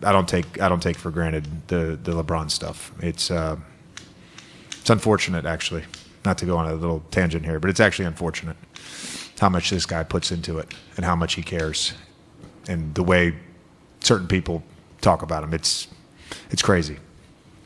I don't take for granted the LeBron stuff. It's unfortunate, actually, not to go on a little tangent here, but it's actually unfortunate how much this guy puts into it and how much he cares, and the way certain people talk about him. It's crazy.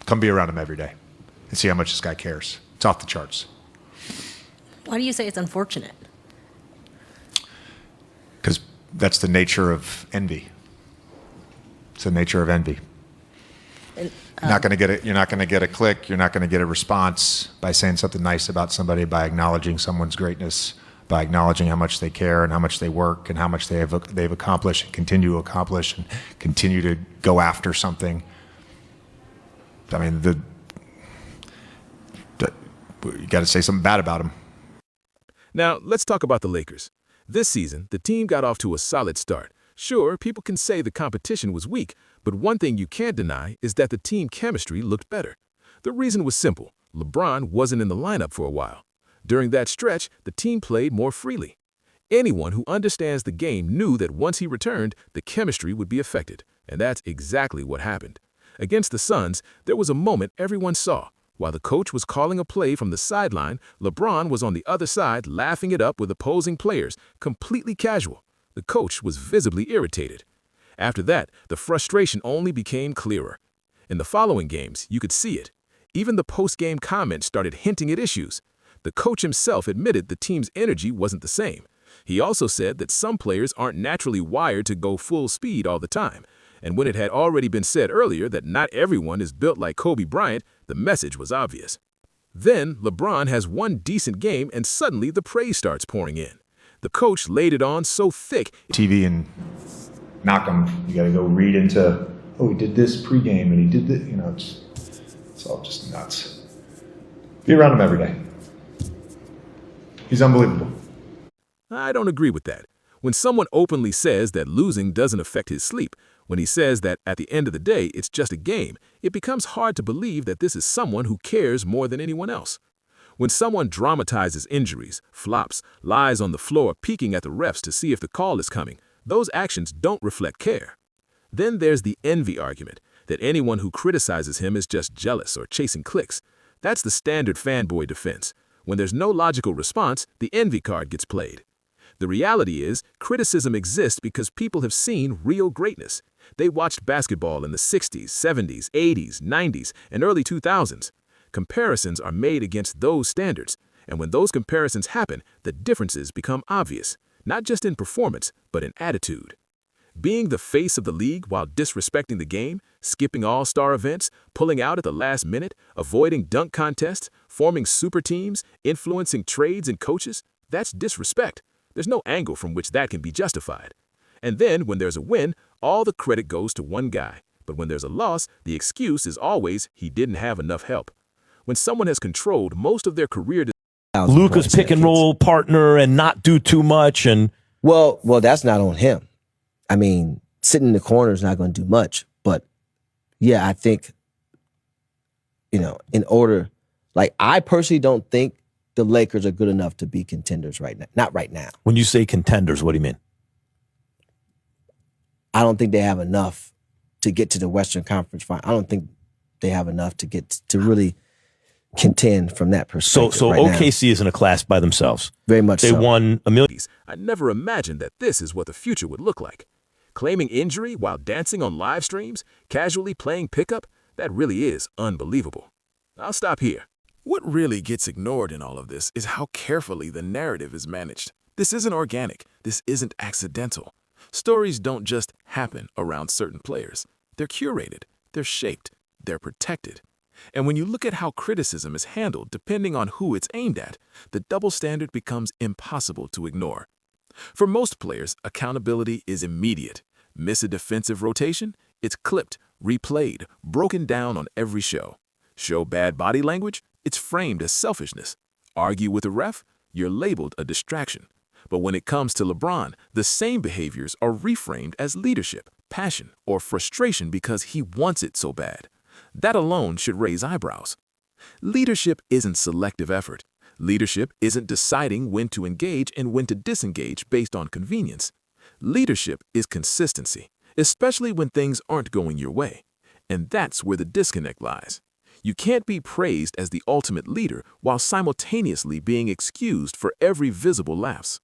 Come be around him every day and see how much this guy cares. It's off the charts. Why do you say it's unfortunate? Because that's the nature of envy. It's the nature of envy. And, You're not going to get a click. You're not going to get a response by saying something nice about somebody, by acknowledging someone's greatness, by acknowledging how much they care and how much they work and how much they've accomplished and continue to accomplish and continue to go after something. I mean, you got to say something bad about them. Now, let's talk about the Lakers. This season, the team got off to a solid start. Sure, people can say the competition was weak, but one thing you can't deny is that the team chemistry looked better. The reason was simple. LeBron wasn't in the lineup for a while. During that stretch, the team played more freely. Anyone who understands the game knew that once he returned, the chemistry would be affected, and that's exactly what happened. Against the Suns, there was a moment everyone saw. While the coach was calling a play from the sideline, LeBron was on the other side laughing it up with opposing players, completely casual. The coach was visibly irritated. After that, the frustration only became clearer. In the following games, you could see it. Even the post-game comments started hinting at issues. The coach himself admitted the team's energy wasn't the same. He also said that some players aren't naturally wired to go full speed all the time. And when it had already been said earlier that not everyone is built like Kobe Bryant, the message was obvious. Then, LeBron has one decent game and suddenly the praise starts pouring in. The coach laid it on so thick. TV and knock him. You got to go read into, oh, he did this pregame and he did this. You know, it's all just nuts. Be around him every day. He's unbelievable. I don't agree with that. When someone openly says that losing doesn't affect his sleep, when he says that at the end of the day it's just a game, it becomes hard to believe that this is someone who cares more than anyone else. When someone dramatizes injuries, flops, lies on the floor peeking at the refs to see if the call is coming, those actions don't reflect care. Then there's the envy argument, that anyone who criticizes him is just jealous or chasing clicks. That's the standard fanboy defense. When there's no logical response, the envy card gets played. The reality is, criticism exists because people have seen real greatness. They watched basketball in the 60s, 70s, 80s, 90s, and early 2000s. Comparisons are made against those standards, and when those comparisons happen, the differences become obvious, not just in performance, but in attitude. Being the face of the league while disrespecting the game, skipping all-star events, pulling out at the last minute, avoiding dunk contests, forming super teams, influencing trades and coaches, that's disrespect. There's no angle from which that can be justified. And then, when there's a win, all the credit goes to one guy. But when there's a loss, the excuse is always he didn't have enough help. When someone has controlled most of their career... Luka's pick-and-roll partner and not do too much. And Well, that's not on him. I mean, sitting in the corner is not going to do much. But, yeah, I think, in order... Like, I personally don't think the Lakers are good enough to be contenders right now. Not right now. When you say contenders, what do you mean? I don't think they have enough to get to the Western Conference Final. I don't think they have enough to get to really contend from that perspective. So right OKC now. is in a class by themselves. Very much They so. won $1 million. I never imagined that this is what the future would look like. Claiming injury while dancing on live streams, casually playing pickup, that really is unbelievable. I'll stop here. What really gets ignored in all of this is how carefully the narrative is managed. This isn't organic. This isn't accidental. Stories don't just happen around certain players. They're curated, they're shaped, they're protected. And when you look at how criticism is handled depending on who it's aimed at, the double standard becomes impossible to ignore. For most players, accountability is immediate. Miss a defensive rotation? It's clipped, replayed, broken down on every show. Show bad body language? It's framed as selfishness. Argue with a ref? You're labeled a distraction. But when it comes to LeBron, the same behaviors are reframed as leadership, passion, or frustration because he wants it so bad. That alone should raise eyebrows. Leadership isn't selective effort. Leadership isn't deciding when to engage and when to disengage based on convenience. Leadership is consistency. especially when things aren't going your way. And that's where the disconnect lies. You can't be praised as the ultimate leader while simultaneously being excused for every visible lapse.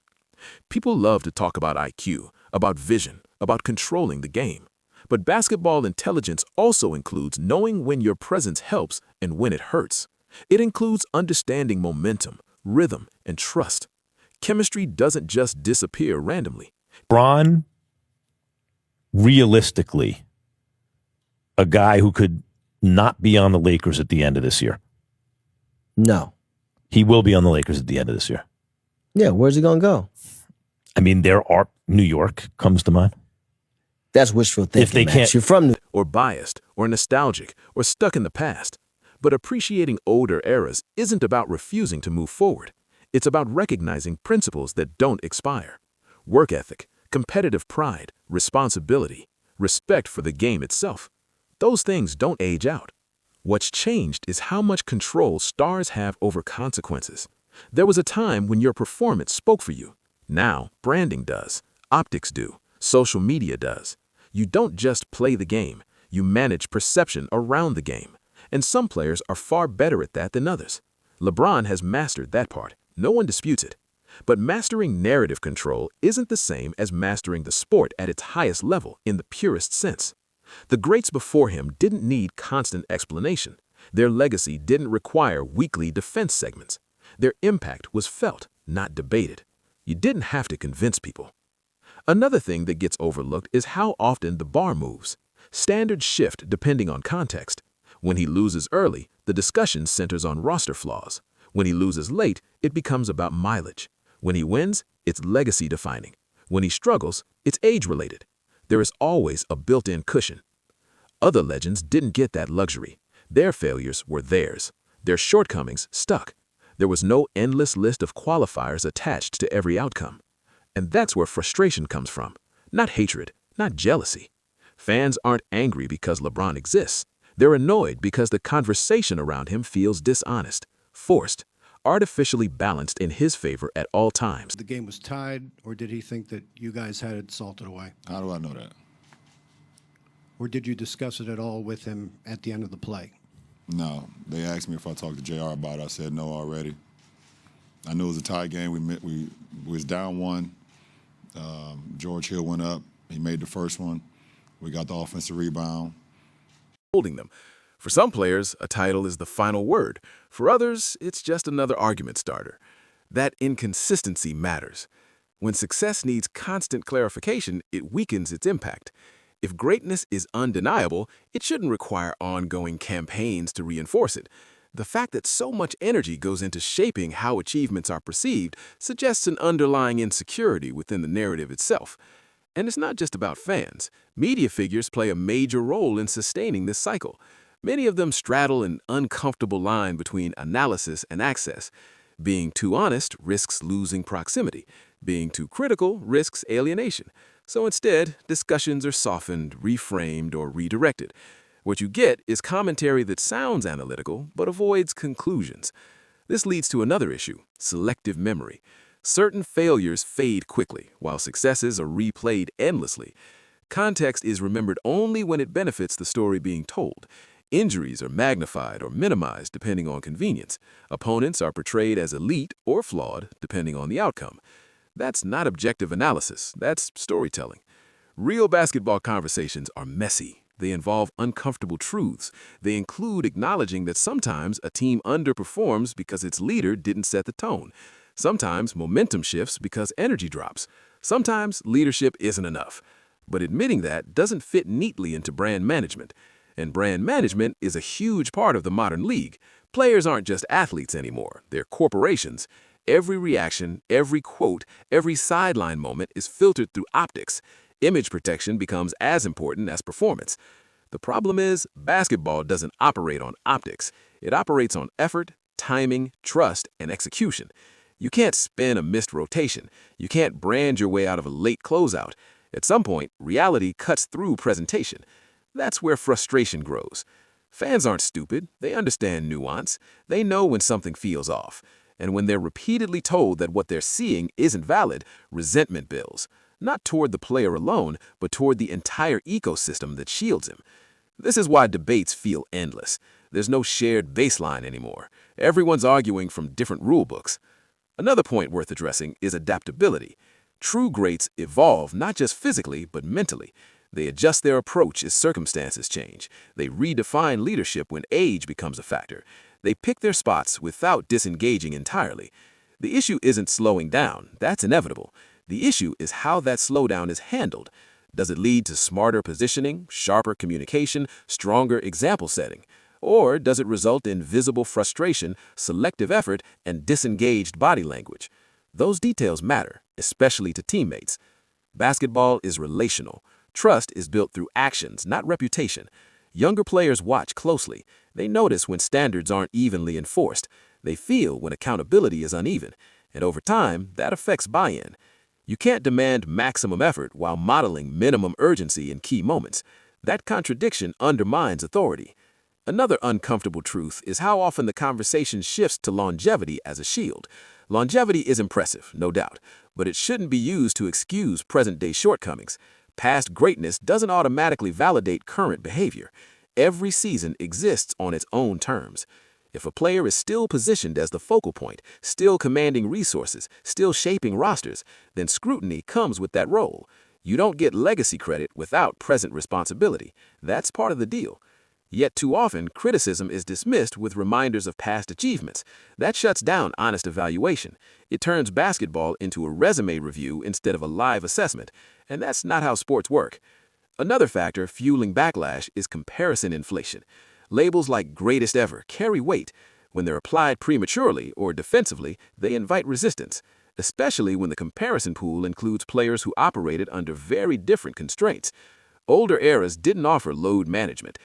People love to talk about IQ, about vision, about controlling the game. But basketball intelligence also includes knowing when your presence helps and when it hurts. It includes understanding momentum, rhythm, and trust. Chemistry doesn't just disappear randomly. LeBron, realistically, a guy who could not be on the Lakers at the end of this year. No. He will be on the Lakers at the end of this year. Yeah, where's he going to go? I mean, there are New York comes to mind. That's wishful thinking, If they Max. can't- You're from New Or biased, or nostalgic, or stuck in the past. But appreciating older eras isn't about refusing to move forward. It's about recognizing principles that don't expire. Work ethic, competitive pride, responsibility, respect for the game itself. Those things don't age out. What's changed is how much control stars have over consequences. There was a time when your performance spoke for you. Now, branding does. Optics do. Social media does. You don't just play the game. You manage perception around the game. And some players are far better at that than others. LeBron has mastered that part. No one disputes it. But mastering narrative control isn't the same as mastering the sport at its highest level in the purest sense. The greats before him didn't need constant explanation. Their legacy didn't require weekly defense segments. Their impact was felt, not debated. You didn't have to convince people. Another thing that gets overlooked is how often the bar moves. Standards shift depending on context. When he loses early, the discussion centers on roster flaws. When he loses late, it becomes about mileage. When he wins, it's legacy defining. When he struggles, it's age-related. There is always a built-in cushion. Other legends didn't get that luxury. Their failures were theirs. Their shortcomings stuck. There was no endless list of qualifiers attached to every outcome. And that's where frustration comes from. Not hatred, not jealousy. Fans aren't angry because LeBron exists. They're annoyed because the conversation around him feels dishonest, forced, artificially balanced in his favor at all times. The game was tied, or did he think that you guys had it salted away? How do I know that? Or did you discuss it at all with him at the end of the play? No. They asked me if I talked to JR about it. I said no already. I knew it was a tie game. We was down one. George Hill went up. He made the first one. We got the offensive rebound. Holding them. For some players, a title is the final word. For others, it's just another argument starter. That inconsistency matters. When success needs constant clarification, it weakens its impact. If greatness is undeniable, it shouldn't require ongoing campaigns to reinforce it. The fact that so much energy goes into shaping how achievements are perceived suggests an underlying insecurity within the narrative itself. And it's not just about fans. Media figures play a major role in sustaining this cycle. Many of them straddle an uncomfortable line between analysis and access. Being too honest risks losing proximity. Being too critical risks alienation. So instead, discussions are softened, reframed, or redirected. What you get is commentary that sounds analytical but avoids conclusions. This leads to another issue, selective memory. Certain failures fade quickly, while successes are replayed endlessly. Context is remembered only when it benefits the story being told. Injuries are magnified or minimized depending on convenience. Opponents are portrayed as elite or flawed depending on the outcome. That's not objective analysis, that's storytelling. Real basketball conversations are messy. They involve uncomfortable truths. They include acknowledging that sometimes a team underperforms because its leader didn't set the tone. Sometimes momentum shifts because energy drops. Sometimes leadership isn't enough. But admitting that doesn't fit neatly into brand management. And brand management is a huge part of the modern league. Players aren't just athletes anymore, they're corporations. Every reaction, every quote, every sideline moment is filtered through optics. Image protection becomes as important as performance. The problem is, basketball doesn't operate on optics. It operates on effort, timing, trust, and execution. You can't spin a missed rotation. You can't brand your way out of a late closeout. At some point, reality cuts through presentation. That's where frustration grows. Fans aren't stupid. They understand nuance. They know when something feels off. And when they're repeatedly told that what they're seeing isn't valid, resentment builds. not toward the player alone, but toward the entire ecosystem that shields him. This is why debates feel endless. There's no shared baseline anymore. Everyone's arguing from different rule books. Another point worth addressing is adaptability. True greats evolve not just physically, but mentally. They adjust their approach as circumstances change. They redefine leadership when age becomes a factor. They pick their spots without disengaging entirely. The issue isn't slowing down. That's inevitable. The issue is how that slowdown is handled. Does it lead to smarter positioning, sharper communication, stronger example setting? Or does it result in visible frustration, selective effort, and disengaged body language? Those details matter, especially to teammates. Basketball is relational. Trust is built through actions, not reputation. Younger players watch closely. They notice when standards aren't evenly enforced. They feel when accountability is uneven. And over time, that affects buy-in. You can't demand maximum effort while modeling minimum urgency in key moments. That contradiction undermines authority. Another uncomfortable truth is how often the conversation shifts to longevity as a shield. Longevity is impressive, no doubt, but it shouldn't be used to excuse present-day shortcomings. Past greatness doesn't automatically validate current behavior. Every season exists on its own terms. If a player is still positioned as the focal point, still commanding resources, still shaping rosters, then scrutiny comes with that role. You don't get legacy credit without present responsibility. That's part of the deal. Yet too often, criticism is dismissed with reminders of past achievements. That shuts down honest evaluation. It turns basketball into a resume review instead of a live assessment. And that's not how sports work. Another factor fueling backlash is comparison inflation. Labels like greatest ever carry weight. When they're applied prematurely or defensively, they invite resistance, especially when the comparison pool includes players who operated under very different constraints. Older eras didn't offer load management.